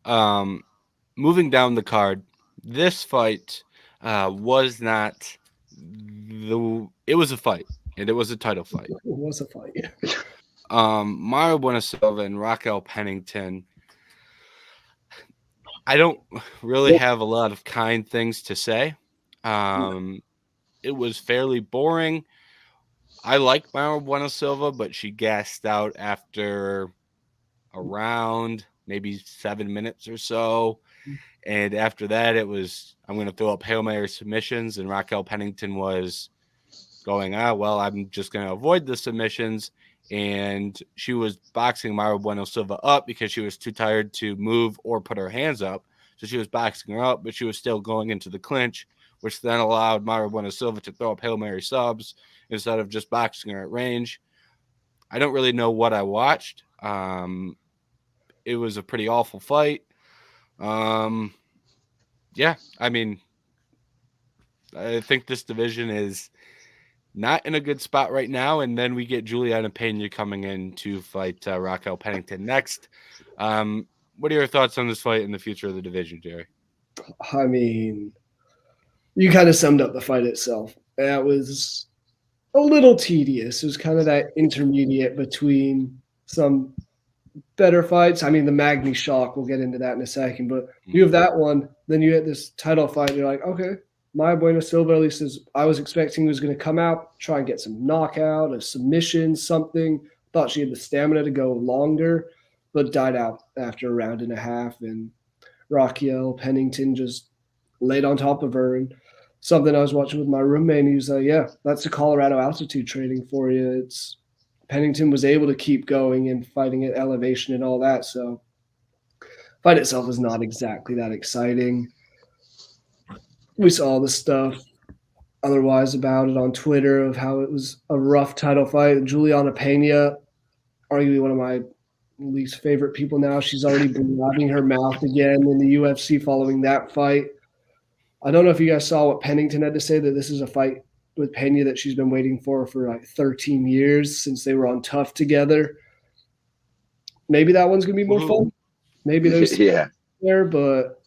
Um, moving down the card, this fight was not it was a fight, and it was a title fight. It was a fight. Mario Buenasilva and Raquel Pennington. I don't really have a lot of kind things to say. Um, it was fairly boring. I like Mario Buenasilva, but she gassed out after around maybe 7 minutes or so. And after that, it was I'm going to throw up Hail Mary submissions, and Raquel Pennington was going, well, I'm just going to avoid the submissions. And she was boxing Mario Bueno Silva up because she was too tired to move or put her hands up. So she was boxing her up, but she was still going into the clinch, which then allowed Mario Bueno Silva to throw up Hail Mary subs instead of just boxing her at range. I don't really know what I watched. It was a pretty awful fight. Yeah, I mean, I think this division is not in a good spot right now. And then we get Juliana Pena coming in to fight Raquel Pennington next. What are your thoughts on this fight and the future of the division, Jerry? I mean, you kind of summed up the fight itself. That was a little tedious. It was kind of that intermediate between some better fights. I mean, the Magni Shock, we'll get into that in a second, but you have that one, then you had this title fight, and you're like, okay, Maya Bueno Silva, at least as I was expecting, was going to come out, try and get some knockout, a submission, something. Thought she had the stamina to go longer, but died out after a round and a half. And Raquel Pennington just laid on top of her. And something I was watching with my roommate, and he was like, yeah, that's the Colorado altitude training for you. It's Pennington was able to keep going and fighting at elevation and all that. So fight itself is not exactly that exciting. We saw the stuff otherwise about it on Twitter of how it was a rough title fight. Juliana Pena, arguably one of my least favorite people now. She's already blabbing her mouth again in the UFC following that fight. I don't know if you guys saw what Pennington had to say, that this is a fight with Pena that she's been waiting for like 13 years since they were on Tough together. Maybe that one's going to be more fun. Maybe there's there, but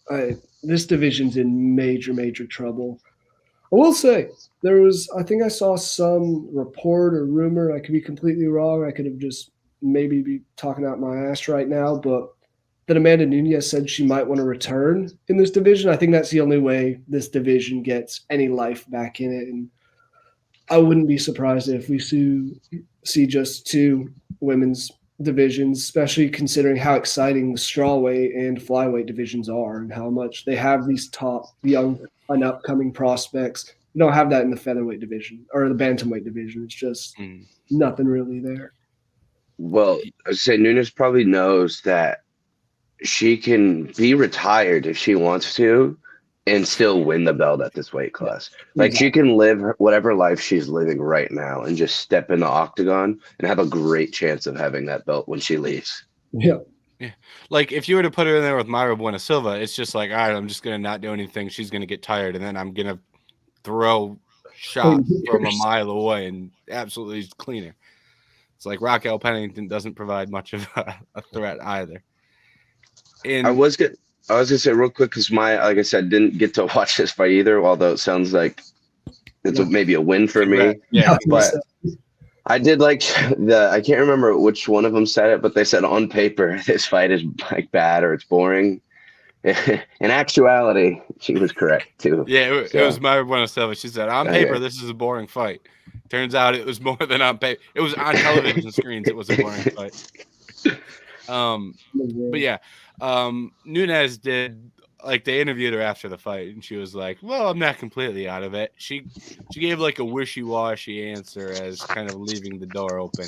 this division's in major, major trouble. I will say I think I saw some report or rumor. I could be completely wrong. I could have just maybe be talking out my ass right now, but that Amanda Nunes said she might want to return in this division. I think that's the only way this division gets any life back in it. And I wouldn't be surprised if we see just two women's divisions, especially considering how exciting the strawweight and flyweight divisions are and how much they have these top young and upcoming prospects. You don't have that in the featherweight division or the bantamweight division. It's just nothing really there. Well, I say Nunes probably knows that she can be retired if she wants to and still win the belt at this weight class. Like she can live whatever life she's living right now and just step in the octagon and have a great chance of having that belt when she leaves. Yeah. Yeah. Like if you were to put her in there with Mayra Buena Silva, it's just like, all right, I'm just going to not do anything. She's going to get tired. And then I'm going to throw shots from a mile away and absolutely clean her. It's like Raquel Pennington doesn't provide much of a threat either. And I was gonna say real quick because like I said, didn't get to watch this fight either. Although it sounds like it's maybe a win for me. Yeah, but I did like I can't remember which one of them said it, but they said on paper this fight is like bad or it's boring. In actuality, she was correct too. Yeah, it was Mayra Buena Silva. She said on paper this is a boring fight. Turns out it was more than on paper. It was on television screens. It was a boring fight. But yeah, Nunes did, like, they interviewed her after the fight and she was like, well, I'm not completely out of it. She gave like a wishy-washy answer as kind of leaving the door open.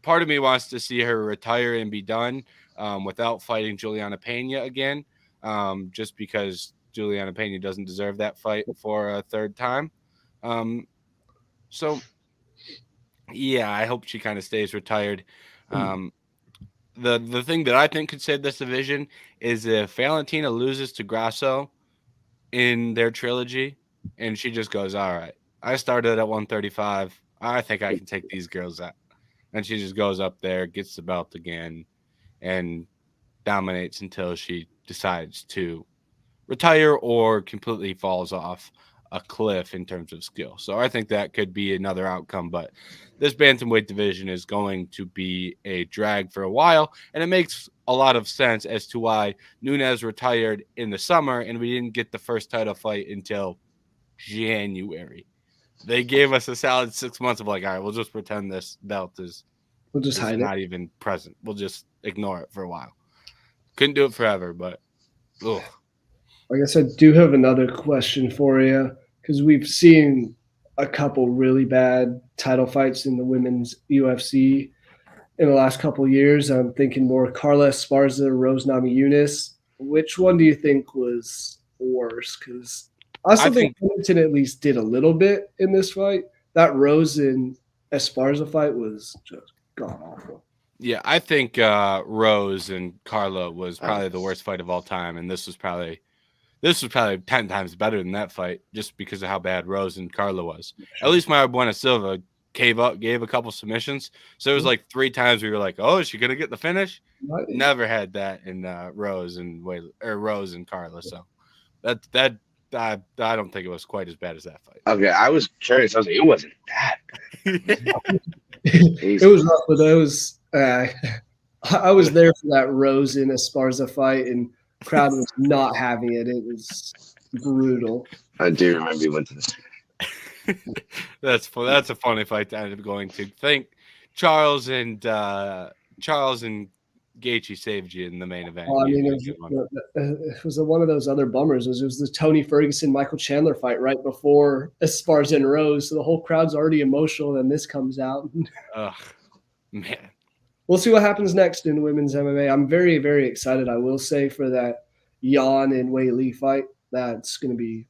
Part of me wants to see her retire and be done without fighting Juliana Pena again, just because Juliana Pena doesn't deserve that fight for a third time. So yeah, I hope she kind of stays retired. The thing that I think could save this division is if Valentina loses to Grasso in their trilogy and she just goes, all right, I started at 135. I think I can take these girls out. And she just goes up there, gets the belt again, and dominates until she decides to retire or completely falls off a cliff in terms of skill. So I think that could be another outcome. But this bantamweight division is going to be a drag for a while, and it makes a lot of sense as to why Nunes retired in the summer and we didn't get the first title fight until January. They gave us a solid 6 months of like, all right, we'll just pretend this belt is We'll just hide not it. even present. We'll just ignore it for a while. Couldn't do it forever, but ugh. I guess I do have another question for you because we've seen a couple really bad title fights in the women's UFC in the last couple of years. I'm thinking more Carla Esparza, Rose Namajunas. Which one do you think was worse? Because I I still think think Pennington at least did a little bit in this fight. That Rose and Esparza fight was just god awful. Yeah, I think Rose and Carla was Oh, probably the worst fight of all time, and this was probably 10 times better than that fight just because of how bad Rose and Carla was. At least my Buena Silva gave a couple submissions, so it was like 3 times we were like, "Oh, is she gonna get the finish?" Never had that in Rose and Rose and Carla. So that I don't think it was quite as bad as that fight. okay, I was curious. I was like, it wasn't that. It was rough, but it was. I was there for that Rose and Esparza fight, and crowd was not having it. It was brutal. I do remember you went to this. That's a funny fight to end up going to. Think Charles and Gaethje saved you in the main event. Well, I mean, You- it was one of those other bummers. It was the Tony Ferguson Michael Chandler fight right before Esparza and Rose, so the whole crowd's already emotional, and this comes out. Ugh, man. We'll see what happens next in women's MMA. I'm very, very excited. I will say for that Yan and Wei Li fight, that's could be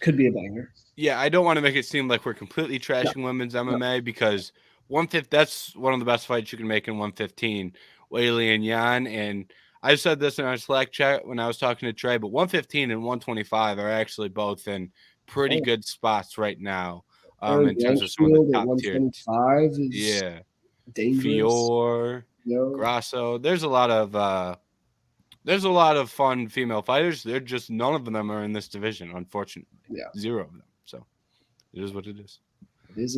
a banger. Yeah, I don't want to make it seem like we're completely trashing women's MMA because 150 that's one of the best fights you can make in 115. Whaley and Yan, and I said this in our Slack chat when I was talking to Trey, but 115 and 125 are actually both in pretty good spots right now. In terms of some of the Blanchfield at top tier. 125 is Yeah. dangerous. Fior, No. Grasso. There's a lot of fun female fighters. They're just none of them are in this division, unfortunately. Yeah. 0 of them. So it is what it is. It is